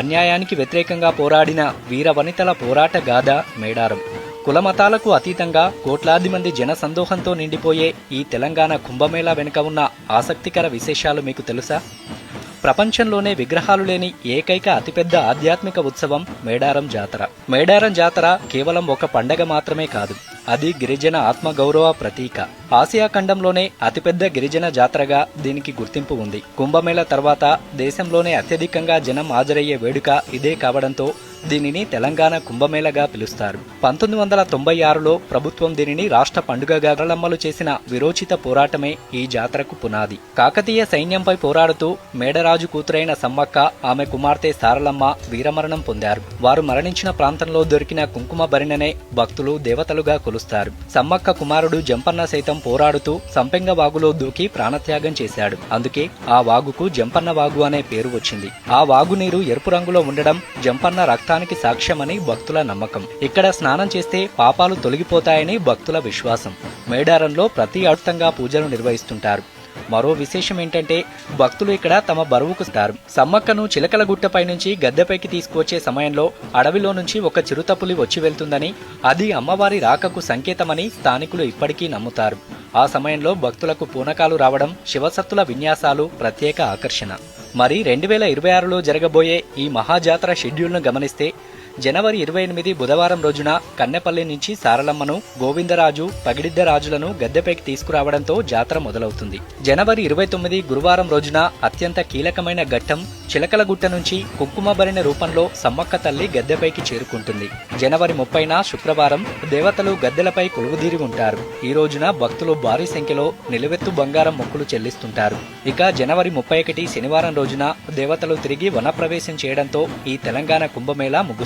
అన్యాయానికి వ్యతిరేకంగా పోరాడిన వీర వనితల పోరాట గాథ మేడారం. కులమతాలకు అతీతంగా కోట్లాది మంది జన సందోహంతో నిండిపోయే ఈ తెలంగాణ కుంభమేళా వెనుక ఉన్న ఆసక్తికర విశేషాలు మీకు తెలుసా? ప్రపంచంలోనే విగ్రహాలు లేని ఏకైక అతిపెద్ద ఆధ్యాత్మిక ఉత్సవం మేడారం జాతర. మేడారం జాతర కేవలం ఒక పండగ మాత్రమే కాదు, అది గిరిజన ఆత్మగౌరవ ప్రతీక. ఆసియా ఖండంలోనే అతిపెద్ద గిరిజన జాతరగా దీనికి గుర్తింపు ఉంది. కుంభమేళ తర్వాత దేశంలోనే అత్యధికంగా జనం హాజరయ్యే వేడుక ఇదే కావడంతో దీనిని తెలంగాణ కుంభమేళగా పిలుస్తారు. 1996లో ప్రభుత్వం దీనిని రాష్ట్ర పండుగగా అమలు చేసిన విరోచిత పోరాటమే ఈ జాతరకు పునాది. కాకతీయ సైన్యంపై పోరాడుతూ మేడరాజు కూతురైన సమ్మక్క, ఆమె కుమార్తె సారలమ్మ వీరమరణం పొందారు. వారు మరణించిన ప్రాంతంలో దొరికిన కుంకుమ భరిణనే భక్తులు దేవతలుగా కొలుస్తారు. సమ్మక్క కుమారుడు జంపన్న సైతం పోరాడుతూ సంపెంగ వాగులో దూకి ప్రాణత్యాగం చేశాడు. అందుకే ఆ వాగుకు జంపన్న వాగు అనే పేరు వచ్చింది. ఆ వాగు నీరు ఎరుపు రంగులో ఉండడం జంపన్న రక్తానికి సాక్ష్యమని భక్తుల నమ్మకం. ఇక్కడ స్నానం చేస్తే పాపాలు తొలగిపోతాయని భక్తుల విశ్వాసం. మేడారంలో ప్రతి అర్థంగా పూజలు నిర్వహిస్తుంటారు. మరో విశేషం ఏంటంటే భక్తులు ఇక్కడ తమ బరువుకు స్తారు. సమ్మక్కను చిలకలగుట్టపై నుంచి గద్దెపైకి తీసుకువచ్చే సమయంలో అడవిలో నుంచి ఒక చిరుతపులి వచ్చి వెళ్తుందని, అది అమ్మవారి రాకకు సంకేతమని స్థానికులు ఇప్పటికీ నమ్ముతారు. ఆ సమయంలో భక్తులకు పూనకాలు రావడం, శివసత్తుల విన్యాసాలు ప్రత్యేక ఆకర్షణ. మరి 2026లో జరగబోయే ఈ మహాజాతర షెడ్యూల్ను గమనిస్తే జనవరి 28 బుధవారం రోజున కన్నెపల్లి నుంచి సారలమ్మను, గోవిందరాజు, పగిడిద్దరాజులను గద్దెపైకి తీసుకురావడంతో జాతర మొదలవుతుంది. జనవరి 29 గురువారం రోజున అత్యంత కీలకమైన ఘట్టం చిలకలగుట్ట నుంచి కుంకుమభరిణ రూపంలో సమ్మక్క తల్లి గద్దెపైకి చేరుకుంటుంది. జనవరి 30న శుక్రవారం దేవతలు గద్దెలపై కొలువుదీరి ఉంటారు. ఈ రోజున భక్తులు భారీ సంఖ్యలో నిలువెత్తు బంగారం మొక్కులు చెల్లిస్తుంటారు. ఇక జనవరి 31 శనివారం రోజున దేవతలు తిరిగి వనప్రవేశం చేయడంతో ఈ తెలంగాణ కుంభమేళా ముగుస్తుంది.